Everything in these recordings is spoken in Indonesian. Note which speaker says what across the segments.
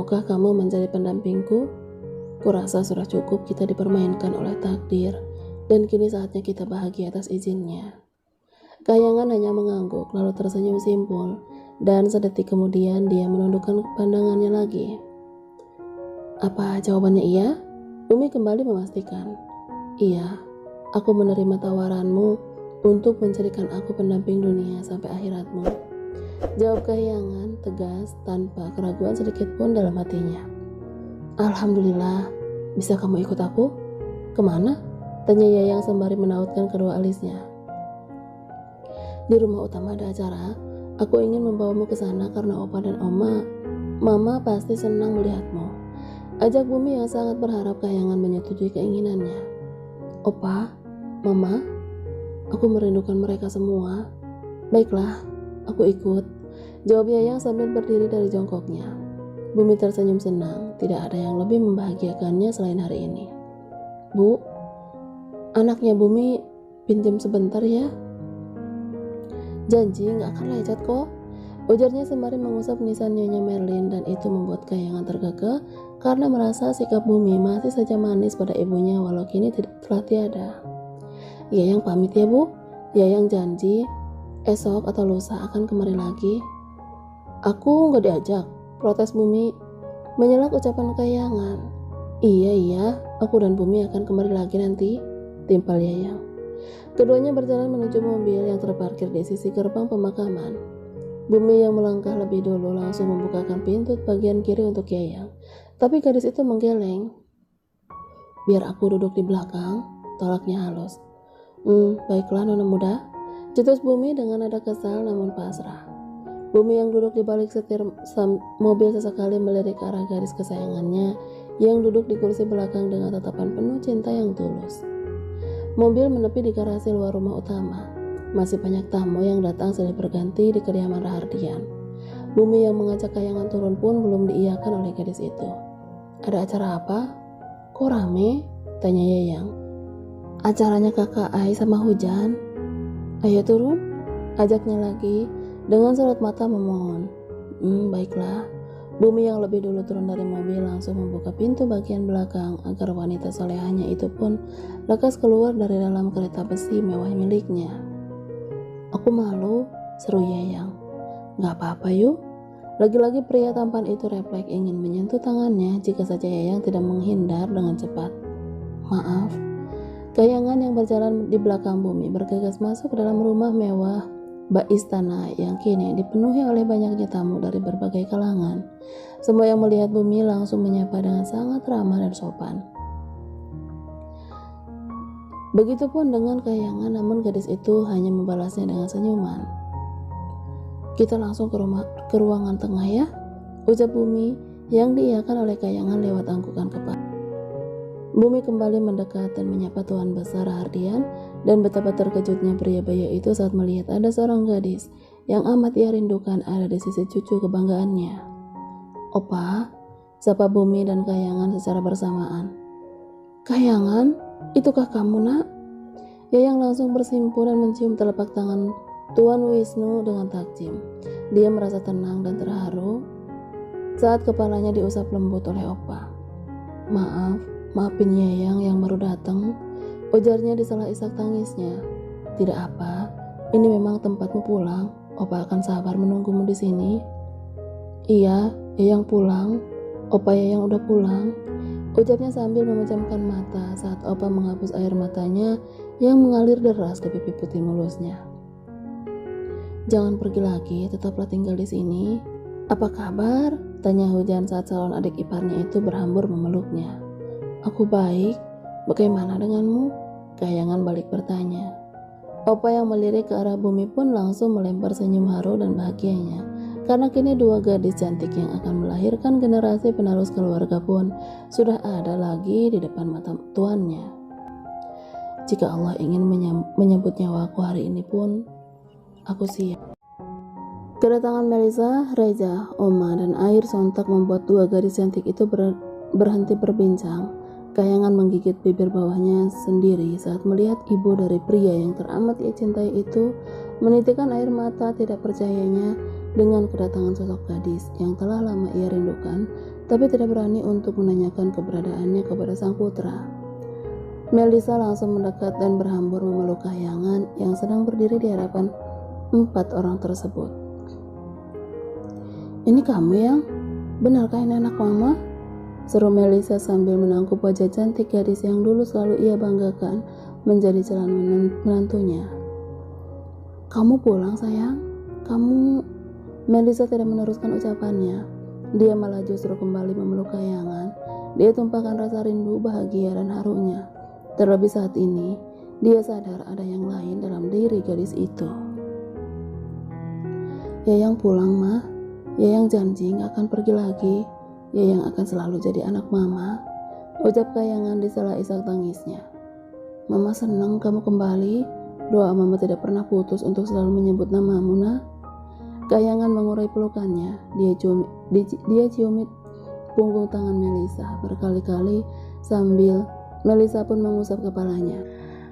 Speaker 1: maukah kamu menjadi pendampingku? Kurasa sudah cukup kita dipermainkan oleh takdir, dan kini saatnya kita bahagia atas izinnya. Kahyangan hanya mengangguk lalu tersenyum simpul, dan sedetik kemudian dia menundukkan pandangannya lagi. Apa jawabannya iya? Bumi kembali memastikan. Iya, aku menerima tawaranmu untuk menjadikan aku pendamping dunia sampai akhiratmu. Jawab Kahyangan tegas tanpa keraguan sedikit pun dalam hatinya. Alhamdulillah, bisa kamu ikut aku? Kemana? Tanya Yayang sembari menautkan kedua alisnya. Di rumah utama ada acara. Aku ingin membawamu ke sana karena Opa dan Mama pasti senang melihatmu. Ajak Bumi yang sangat berharap Kahyangan menyetujui keinginannya. Opa, Mama, aku merindukan mereka semua. Baiklah, aku ikut. Jawab Yayang sambil berdiri dari jongkoknya. Bumi tersenyum senang, tidak ada yang lebih membahagiakannya selain hari ini. Bu, anaknya Bumi pinjam sebentar ya. Janji gak akan lecet kok, ujarnya sembari mengusap nisan Nyonya Merlin, dan itu membuat Kahyangan terkekeh karena merasa sikap Bumi masih saja manis pada ibunya walau kini telah tiada. Yayang pamit ya Bu, Yayang janji esok atau lusa akan kemari lagi. Aku gak diajak, protes Bumi. Menyelak ucapan Kahyangan. Iya, aku dan Bumi akan kemari lagi nanti, timpal Yayang. Keduanya berjalan menuju mobil yang terparkir di sisi gerbang pemakaman. Bumi yang melangkah lebih dulu langsung membukakan pintu bagian kiri untuk Yayang. Tapi gadis itu menggeleng. Biar aku duduk di belakang, tolaknya halus. Baiklah nona muda, cetus Bumi dengan nada kesal namun pasrah. Bumi yang duduk di balik setir mobil sesekali melirik ke arah gadis kesayangannya yang duduk di kursi belakang dengan tatapan penuh cinta yang tulus. Mobil menepi di garasi luar rumah utama. Masih banyak tamu yang datang silih berganti di kediaman Rahardian. Bumi yang mengajak Kahyangan turun pun belum diiyakan oleh gadis itu. Ada acara apa? Kok rame? Tanya Yayang. Acaranya kakak Ai sama Hujan. Ayo turun, ajaknya lagi dengan sorot mata memohon. Baiklah. Bumi yang lebih dulu turun dari mobil langsung membuka pintu bagian belakang agar wanita solehahnya itu pun lekas keluar dari dalam kereta besi mewah miliknya. Aku malu, seru Yayang. Gak apa-apa yuk. Lagi-lagi pria tampan itu refleks ingin menyentuh tangannya jika saja Yayang tidak menghindar dengan cepat. Maaf. Kahyangan yang berjalan di belakang Bumi bergegas masuk ke dalam rumah mewah bak istana yang kini dipenuhi oleh banyaknya tamu dari berbagai kalangan. Semua yang melihat Bumi langsung menyapa dengan sangat ramah dan sopan. Begitupun dengan Kahyangan, namun gadis itu hanya membalasnya dengan senyuman. Kita langsung ke ruangan tengah ya, ucap Bumi yang diiyakan oleh Kahyangan lewat anggukan kepala. Bumi kembali mendekat dan menyapa Tuan Besar Rahardian, dan betapa terkejutnya pria bayi itu saat melihat ada seorang gadis yang amat ia rindukan ada di sisi cucu kebanggaannya. Opa, sapa Bumi dan Kahyangan secara bersamaan. Kahyangan, itukah kamu nak? Yayang langsung bersimpul dan mencium telapak tangan Tuan Wisnu dengan takjim. Dia merasa tenang dan terharu saat kepalanya diusap lembut oleh Opa. Maafin Yayang yang baru datang, ujarnya di sela isak tangisnya. Tidak apa, ini memang tempatmu pulang. Opa akan sabar menunggumu di sini. Iya, Yayang pulang. Opa Yayang udah pulang, ujarnya sambil memejamkan mata saat Opa menghapus air matanya yang mengalir deras ke pipi putih mulusnya. Jangan pergi lagi, tetaplah tinggal di sini. Apa kabar? Tanya Hujan saat calon adik iparnya itu berhambur memeluknya. Aku baik, bagaimana denganmu? Kahyangan balik bertanya. Opa yang melirik ke arah Bumi pun langsung melempar senyum haru dan bahagianya, karena kini dua gadis cantik yang akan melahirkan generasi penerus keluarga pun sudah ada lagi di depan mata tuannya. Jika Allah ingin menyambut nyawaku hari ini pun, aku siap. Kedatangan Melisa, Reza, Oma, dan Air sontak membuat dua gadis cantik itu berhenti berbincang. Kahyangan menggigit bibir bawahnya sendiri saat melihat ibu dari pria yang teramat ia cintai itu menitikkan air mata tidak percayanya dengan kedatangan sosok gadis yang telah lama ia rindukan tapi tidak berani untuk menanyakan keberadaannya kepada sang putra. Melisa langsung mendekat dan berhambur memeluk Kahyangan yang sedang berdiri di hadapan 4 orang tersebut. "Ini kamu yang? Benarkah ini anak mama?" seru Melisa sambil menangkup wajah cantik gadis yang dulu selalu ia banggakan menjadi calon menantunya. "Kamu pulang sayang? Kamu..." Melisa tidak meneruskan ucapannya. Dia malah justru kembali memeluk Kahyangan. Dia tumpahkan rasa rindu, bahagia, dan harunya. Terlebih saat ini, dia sadar ada yang lain dalam diri gadis itu. "Yayang pulang, mah. Yayang janji gak akan pergi lagi. Yayang akan selalu jadi anak mama," ucap Kahyangan di sela isak tangisnya. "Mama senang kamu kembali. Doa mama tidak pernah putus untuk selalu menyebut namamu, nah." Kahyangan mengurai pelukannya. Dia ciumi punggung tangan Melisa berkali-kali sambil Melisa pun mengusap kepalanya.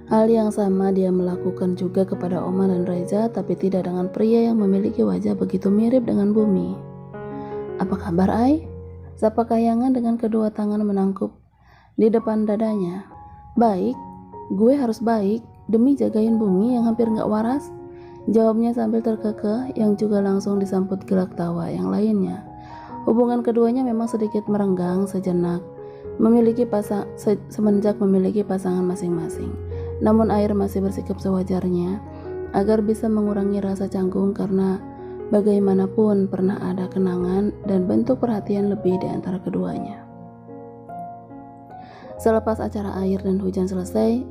Speaker 1: Hal yang sama dia melakukan juga kepada Oma dan Reza, tapi tidak dengan pria yang memiliki wajah begitu mirip dengan Bumi. "Apa kabar, Ai?" sapa Kahyangan dengan kedua tangan menangkup di depan dadanya. "Baik, gue harus baik demi jagain Bumi yang hampir gak waras," jawabnya sambil terkekeh, yang juga langsung disambut gelak tawa yang lainnya. Hubungan keduanya memang sedikit merenggang sejenak semenjak memiliki pasangan masing-masing. Namun Air masih bersikap sewajarnya agar bisa mengurangi rasa canggung, karena bagaimanapun pernah ada kenangan dan bentuk perhatian lebih di antara keduanya. Selepas acara air dan hujan selesai,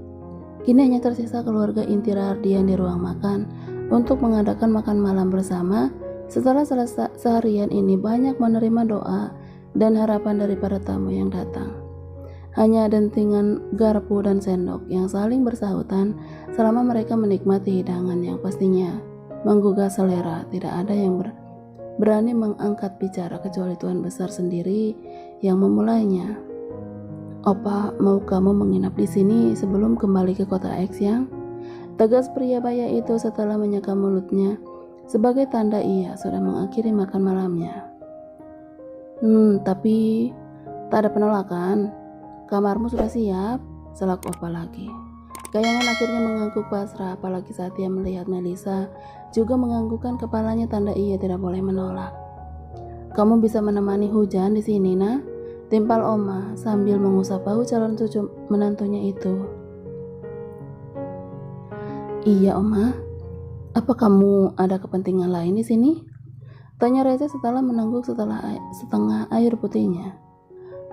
Speaker 1: kini hanya tersisa keluarga inti Rardian di ruang makan untuk mengadakan makan malam bersama. Setelah selesai seharian ini banyak menerima doa dan harapan dari para tamu yang datang. Hanya dentingan garpu dan sendok yang saling bersahutan selama mereka menikmati hidangan yang pastinya menggugah selera. Tidak ada yang berani mengangkat bicara kecuali Tuan Besar sendiri yang memulainya. "Opa, mau kamu menginap di sini sebelum kembali ke kota X, yang?" tegas pria baya itu setelah menyeka mulutnya sebagai tanda ia sudah mengakhiri makan malamnya. Tapi tak ada penolakan. Kamarmu sudah siap," selak Opa lagi. Kahyangan akhirnya mengangguk pasrah, apalagi saat ia melihat Melisa juga menganggukkan kepalanya tanda ia tidak boleh menolak. "Kamu bisa menemani hujan di sini, nah?" timpal Oma sambil mengusap bahu calon cucu menantunya itu. "Iya, Oma. Apa kamu ada kepentingan lain di sini?" tanya Reza setelah menangguk setengah air putihnya.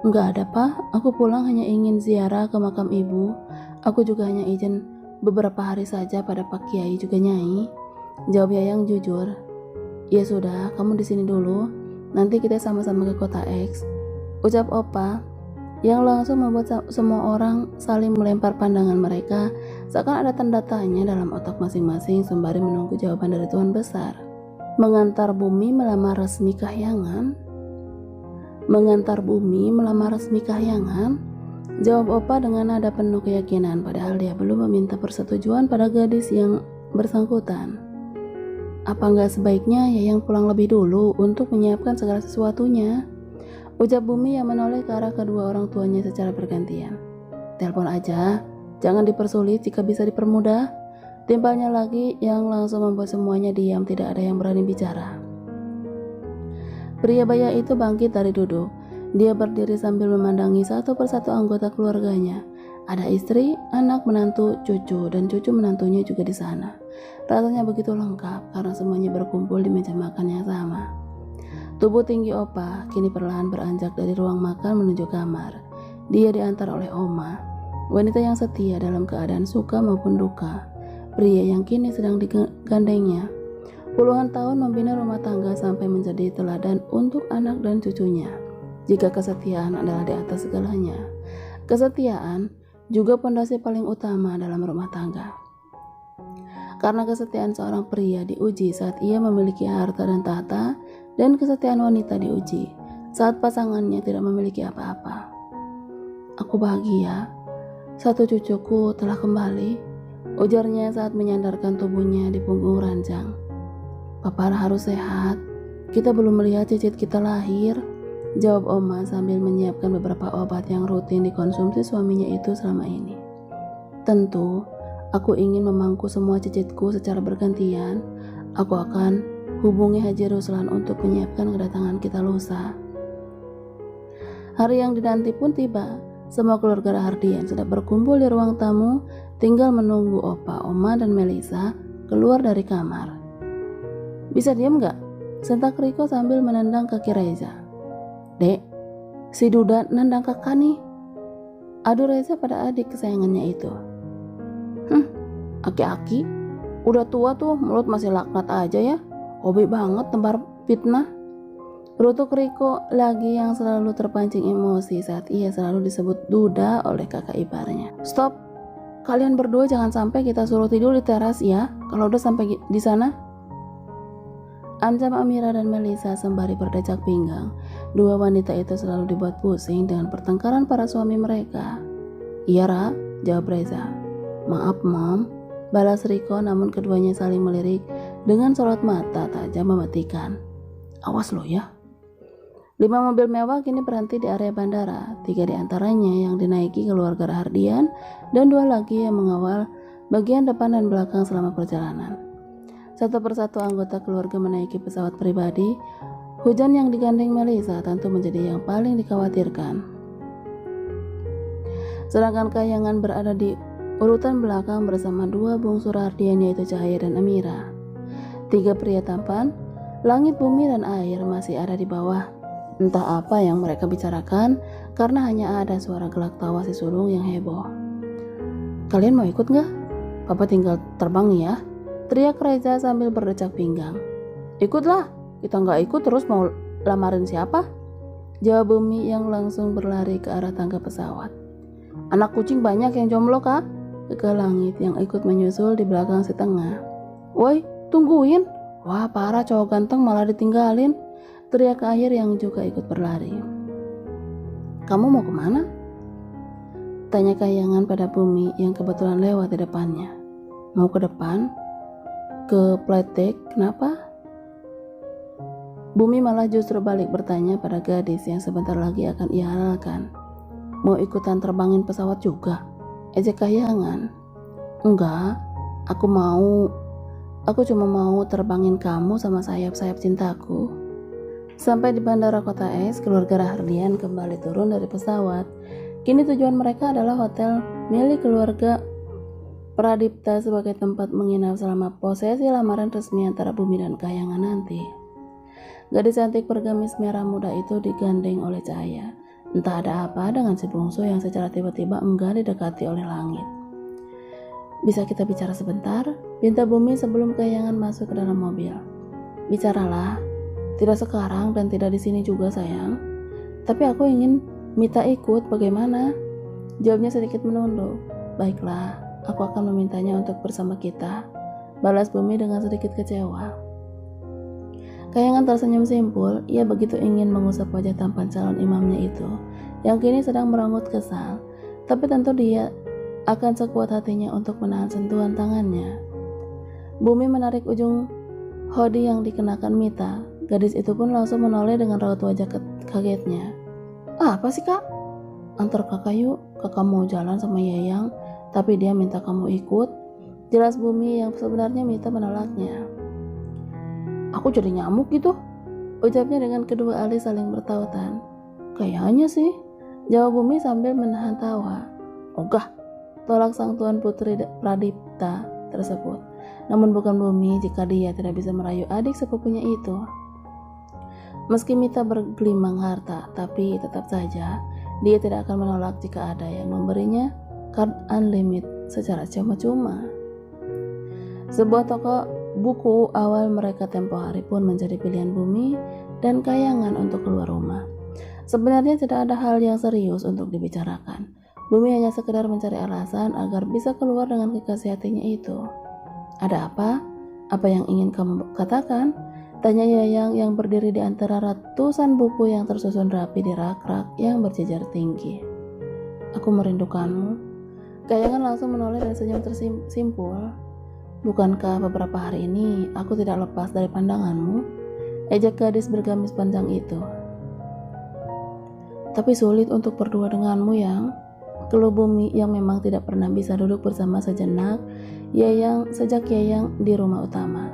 Speaker 1: "Enggak ada, Pak. Aku pulang hanya ingin ziarah ke makam ibu. Aku juga hanya izin beberapa hari saja pada Pak Kiai juga Nyai," jawab Yayang jujur. "Ya sudah, kamu di sini dulu. Nanti kita sama-sama ke kota X," ucap Opa, yang langsung membuat semua orang saling melempar pandangan mereka seakan ada tanda tanya dalam otak masing-masing sembari menunggu jawaban dari Tuan Besar. Mengantar Bumi melamar resmi Kahyangan? Jawab Opa dengan nada penuh keyakinan, padahal dia belum meminta persetujuan pada gadis yang bersangkutan. "Apa enggak sebaiknya Yayang pulang lebih dulu untuk menyiapkan segala sesuatunya?" ucap Bumi yang menoleh ke arah kedua orang tuanya secara bergantian. "Telepon aja, jangan dipersulit jika bisa dipermudah," timpalnya lagi, yang langsung membuat semuanya diam, tidak ada yang berani bicara. Pria baya itu bangkit dari duduk. Dia berdiri sambil memandangi satu persatu anggota keluarganya. Ada istri, anak, menantu, cucu, dan cucu menantunya juga di sana. Rasanya begitu lengkap karena semuanya berkumpul di meja makan yang sama. Tubuh tinggi Opa kini perlahan beranjak dari ruang makan menuju kamar. Dia diantar oleh Oma, wanita yang setia dalam keadaan suka maupun duka. Pria yang kini sedang digandengnya. Puluhan tahun membina rumah tangga sampai menjadi teladan untuk anak dan cucunya. Jika kesetiaan adalah di atas segalanya, kesetiaan juga pondasi paling utama dalam rumah tangga. Karena kesetiaan seorang pria diuji saat ia memiliki harta dan tahta, dan kesetiaan wanita diuji saat pasangannya tidak memiliki apa-apa. "Aku bahagia, satu cucuku telah kembali," ujarnya saat menyandarkan tubuhnya di punggung ranjang. "Papa harus sehat, kita belum melihat cicit kita lahir," Jawab Oma sambil menyiapkan beberapa obat yang rutin dikonsumsi suaminya itu selama ini. Tentu, aku ingin memangku semua cicitku secara bergantian. Aku akan hubungi Haji Ruslan untuk menyiapkan kedatangan kita lusa. Hari yang dinanti pun tiba. Semua keluarga Rahardian sudah berkumpul di ruang tamu, tinggal menunggu Opa, Oma, dan Melisa keluar dari kamar. Bisa diam gak? Sentak Riko sambil menendang kaki Reza. Dek, si Duda nendang kakak nih. Adu Reza pada adik kesayangannya itu. Aki-aki, udah tua tuh mulut masih laknat aja ya. Hobi banget tebar fitnah. Berutuk Riko lagi yang selalu terpancing emosi saat ia selalu disebut Duda oleh kakak iparnya. Stop, kalian berdua jangan sampai kita suruh tidur di teras ya, kalau udah sampai di sana. Ancam Amira dan Melisa sembari berdecak pinggang. Dua wanita itu selalu dibuat pusing dengan pertengkaran para suami mereka. Iya Ra, jawab Reza. Maaf Mom, balas Riko, namun keduanya saling melirik dengan sorot mata tajam mematikan. Awas lo ya. 5 mobil mewah kini berhenti di area bandara. 3 diantaranya yang dinaiki keluarga Rahardian dan 2 lagi yang mengawal bagian depan dan belakang selama perjalanan. Satu persatu anggota keluarga menaiki pesawat pribadi. Hujan yang digandeng Melisa tentu menjadi yang paling dikhawatirkan. Sedangkan Kahyangan berada di urutan belakang bersama 2 bungsu Rahardian yaitu Cahaya dan Amira. 3 pria tampan, langit, bumi, dan air masih ada di bawah. Entah apa yang mereka bicarakan karena hanya ada suara gelak tawa si sulung yang heboh. Kalian mau ikut gak? Papa tinggal terbang ya, teriak Reza sambil berdecak pinggang. Ikutlah, kita gak ikut terus mau lamarin siapa? Jawab Bumi yang langsung berlari ke arah tangga pesawat. Anak kucing banyak yang jomblo kak? Ke Langit yang ikut menyusul di belakang si Tengah. Woi, tungguin. Wah parah, cowok ganteng malah ditinggalin, teriak Akhir yang juga ikut berlari. Kamu mau kemana? Tanya Kahyangan pada Bumi yang kebetulan lewat di depannya. Mau ke depan? Ke flight deck, kenapa? Bumi malah justru balik bertanya pada gadis yang sebentar lagi akan ia halalkan. Mau ikutan terbangin pesawat juga? Ejek Kahyangan. Enggak, aku cuma mau terbangin kamu sama sayap-sayap cintaku. Sampai di bandara Kota Es, keluarga Rahardian kembali turun dari pesawat. Kini tujuan mereka adalah hotel milik keluarga Pradipta sebagai tempat menginap selama prosesi lamaran resmi antara Bumi dan Kahyangan nanti. Gadis cantik bergamis merah muda itu digandeng oleh Cahaya. Entah ada apa dengan si bungsu yang secara tiba-tiba enggak didekati oleh Langit. Bisa kita bicara sebentar? Pinta Bumi sebelum Kahyangan masuk ke dalam mobil. Bicaralah. Tidak sekarang dan tidak di sini juga sayang. Tapi aku ingin Mita ikut, bagaimana? Jawabnya sedikit menunduk. Baiklah, aku akan memintanya untuk bersama kita, balas Bumi dengan sedikit kecewa. Kahyangan tersenyum simpul, ia begitu ingin mengusap wajah tampan calon imamnya itu, yang kini sedang merangut kesal. Tapi tentu dia akan sekuat hatinya untuk menahan sentuhan tangannya. Bumi menarik ujung hoodie yang dikenakan Mita. Gadis itu pun langsung menoleh dengan raut wajah kagetnya. Apa sih kak? Antar kakak yuk, kakak mau jalan sama Yayang, tapi dia minta kamu ikut. Jelas Bumi yang sebenarnya Mita menolaknya. Aku jadi nyamuk gitu, ucapnya dengan kedua alis saling bertautan. Kayaknya sih, jawab Bumi sambil menahan tawa. Ogah, tolak sang tuan putri Pradipta tersebut. Namun bukan Bumi jika dia tidak bisa merayu adik sepupunya itu. Meski Mita bergelimang harta, tapi tetap saja dia tidak akan menolak jika ada yang memberinya card unlimited secara cuma-cuma. Sebuah toko buku awal mereka tempo hari pun menjadi pilihan Bumi dan Kahyangan untuk keluar rumah. Sebenarnya tidak ada hal yang serius untuk dibicarakan. Bumi hanya sekedar mencari alasan agar bisa keluar dengan kekasih hatinya itu. Ada apa? Apa yang ingin kamu katakan? Tanya Yayang yang berdiri di antara ratusan buku yang tersusun rapi di rak-rak yang berjejer tinggi. Aku merindukanmu. Kahyangan langsung menoleh dan senyum tersimpul. Bukankah beberapa hari ini aku tidak lepas dari pandanganmu? Ejek gadis bergamis panjang itu. Tapi sulit untuk berdua denganmu yang keluh Bumi yang memang tidak pernah bisa duduk bersama sejenak sejak Yayang di rumah utama.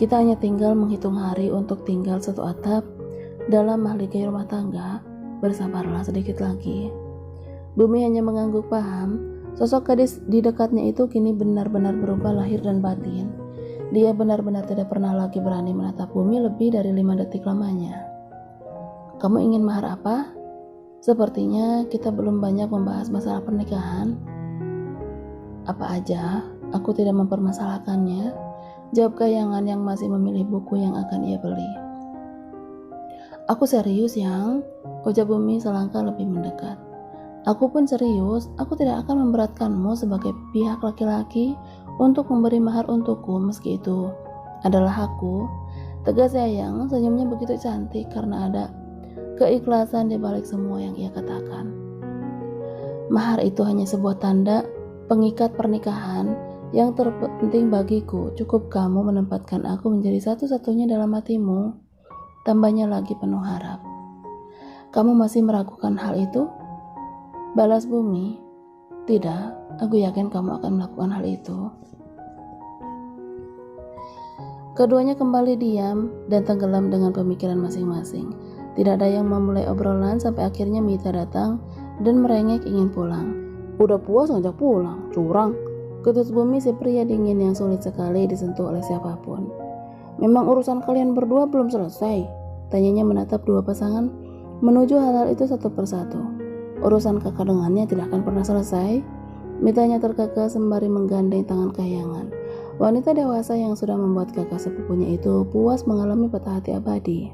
Speaker 1: Kita hanya tinggal menghitung hari untuk tinggal satu atap dalam mahligai rumah tangga. Bersabarlah sedikit lagi. Bumi hanya mengangguk paham. Sosok gadis di dekatnya itu kini benar-benar berubah lahir dan batin. Dia benar-benar tidak pernah lagi berani menatap Bumi lebih dari 5 detik lamanya. Kamu ingin mahar apa? Sepertinya kita belum banyak membahas masalah pernikahan. Apa aja, aku tidak mempermasalahkannya, jawab Kayangan yang masih memilih buku yang akan ia beli. Aku serius Yang, ujar Bumi selangkah lebih mendekat. Aku pun serius, aku tidak akan memberatkanmu sebagai pihak laki-laki untuk memberi mahar untukku meski itu adalah aku. Tegas Yayang, senyumnya begitu cantik karena ada keikhlasan di balik semua yang ia katakan. Mahar itu hanya sebuah tanda pengikat pernikahan yang terpenting bagiku. Cukup kamu menempatkan aku menjadi satu-satunya dalam hatimu. Tambahnya lagi penuh harap. Kamu masih meragukan hal itu? Balas Bumi. Tidak, aku yakin kamu akan melakukan hal itu. Keduanya kembali diam dan tenggelam dengan pemikiran masing-masing. Tidak ada yang memulai obrolan sampai akhirnya Mita datang dan merengek ingin pulang. Udah puas ngajak pulang, curang. Ketus Bumi si pria dingin yang sulit sekali disentuh oleh siapapun. Memang urusan kalian berdua belum selesai? Tanyanya menatap dua pasangan menuju hal-hal itu satu persatu. Urusan kakak dengannya tidak akan pernah selesai. Mitanya terkekeh sembari menggandeng tangan Kayangan. Wanita dewasa yang sudah membuat kakak sepupunya itu puas mengalami patah hati abadi.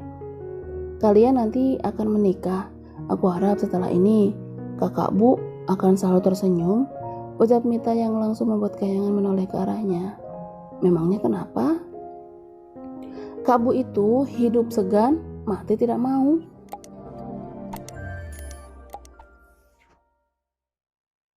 Speaker 1: Kalian nanti akan menikah. Aku harap setelah ini kakak Bu akan selalu tersenyum, ucap Mita yang langsung membuat Kayangan menoleh ke arahnya. Memangnya kenapa? Kak Bu itu hidup segan, mati tidak mau.